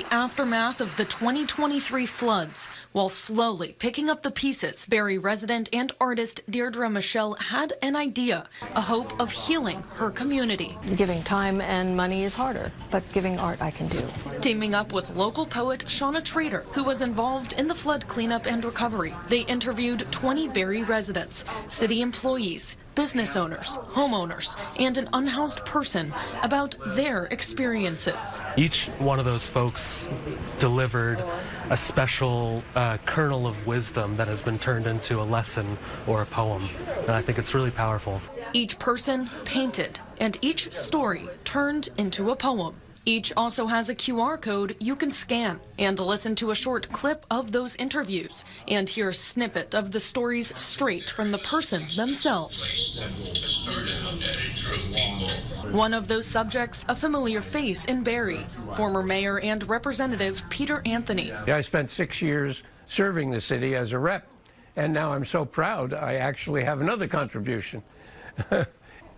The aftermath of the 2023 floods. While slowly picking up the pieces, Barre resident and artist Deirdre Michelle had an idea, a hope of healing her community. Giving time and money is harder, but giving art I can do. Teaming up with local poet Shauna Trader, who was involved in the flood cleanup and recovery, they interviewed 20 Barre residents, city employees, business owners, homeowners, and an unhoused person about their experiences. Each one of those folks delivered a special kernel of wisdom that has been turned into a lesson or a poem, and I think it's really powerful. Each person painted, and each story turned into a poem. Each also has a QR code you can scan and listen to a short clip of those interviews and hear a snippet of the stories straight from the person themselves. One of those subjects, a familiar face in Barre, former mayor and representative Peter Anthony. I spent 6 years serving the city as a rep, and now I'm so proud I actually have another contribution.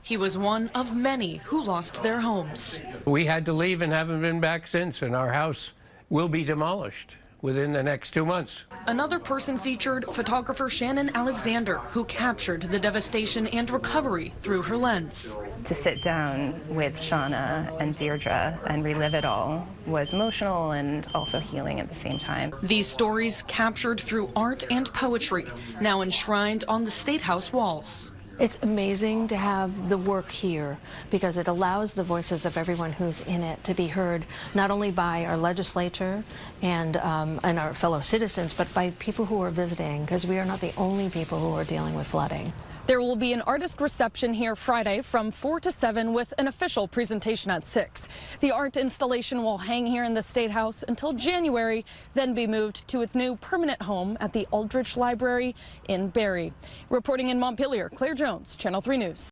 He was one of many who lost their homes. We had to leave and haven't been back since, and our house will be demolished within the next 2 months. Another person featured photographer Shannon Alexander, who captured the devastation and recovery through her lens. To sit down with Shauna and Deirdre and relive it all was emotional and also healing at the same time. These stories captured through art and poetry, now enshrined on the State House walls. It's amazing to have the work here because it allows the voices of everyone who's in it to be heard, not only by our legislature and our fellow citizens, but by people who are visiting, because we are not the only people who are dealing with flooding. There will be an artist reception here Friday from 4 to 7 with an official presentation at 6. The art installation will hang here in the State House until January, then be moved to its new permanent home at the Aldrich Library in Barre. Reporting in Montpelier, Claire Jones, Channel 3 News.